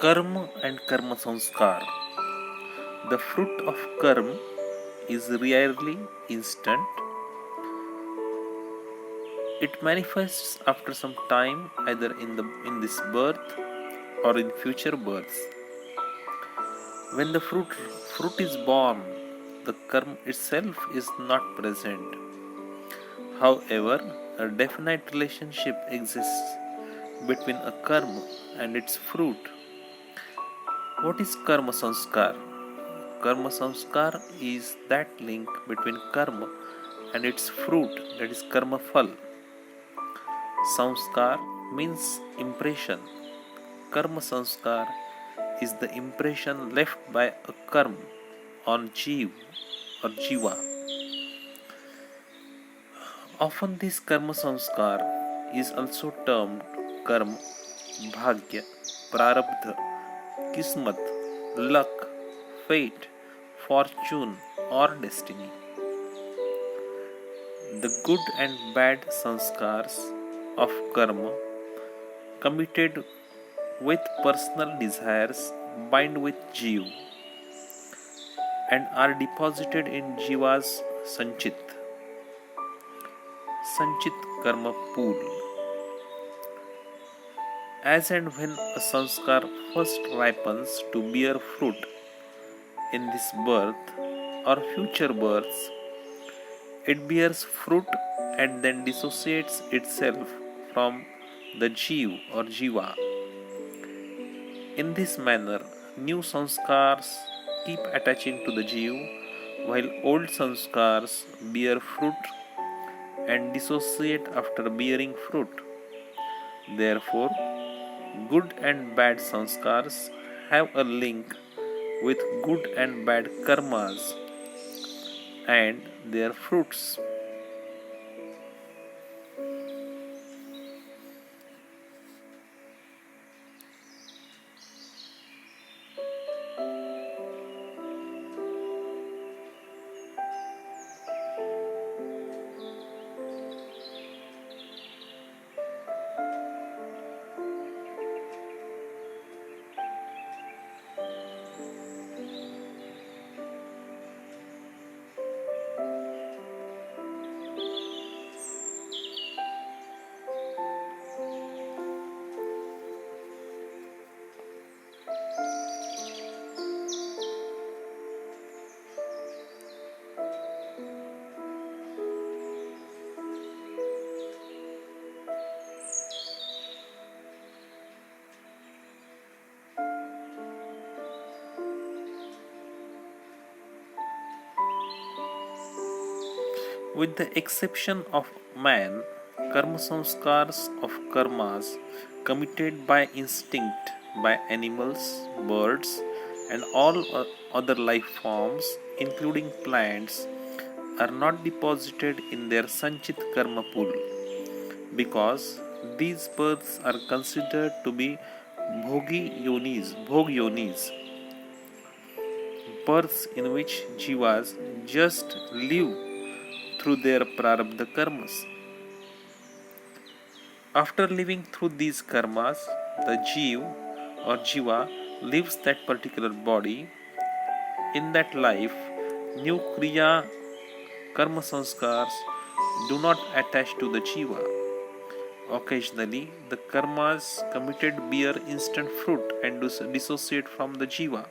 Karma and Karma Sanskar. The fruit of karma is rarely instant. It manifests after some time, either in this birth or in future births. When the fruit is born, the karma itself is not present. However, a definite relationship exists between a karma and its fruit. What is karma sanskar? Karma sanskar is that link between karma and its fruit, that is karma phal. Sanskar means impression. Karma sanskar is the impression left by a karma on jeev or jiva. Often this karma sanskar is also termed karma, bhagya, prarabdha, kismat, luck, fate, fortune or destiny. The good and bad sanskars of karma committed with personal desires bind with Jeev and are deposited in Jiva's Sanchit Karma pool. As and when a sanskar first ripens to bear fruit in this birth or future births, it bears fruit and then dissociates itself from the Jeev or Jiva. In this manner, new sanskars keep attaching to the Jeev while old sanskars bear fruit and dissociate after bearing fruit. Therefore, good and bad sanskars have a link with good and bad karmas and their fruits. With the exception of man, karma sanskars of karmas committed by instinct by animals, birds, and all other life forms, including plants, are not deposited in their Sanchit karma pool because these births are considered to be bhog yonis, births in which jivas just live through their prarabdha karmas. After living through these karmas, the Jeev or Jiva leaves that particular body. In that life, new Kriya karma sanskars do not attach to the Jiva. Occasionally, the karmas committed bear instant fruit and dissociate from the Jiva.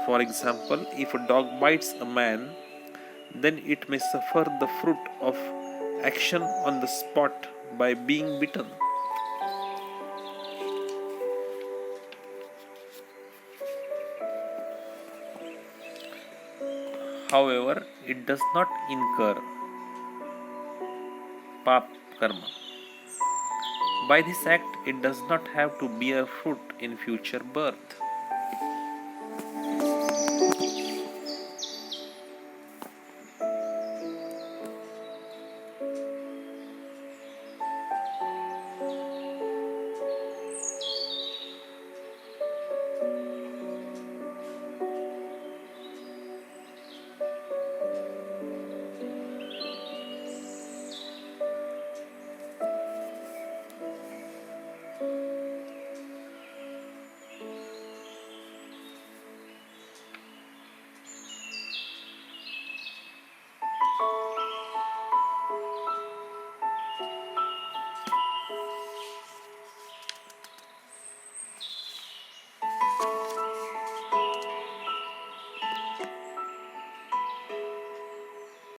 For example, if a dog bites a man, then it may suffer the fruit of action on the spot by being bitten. However, it does not incur pap karma. By this act, it does not have to bear fruit in future birth.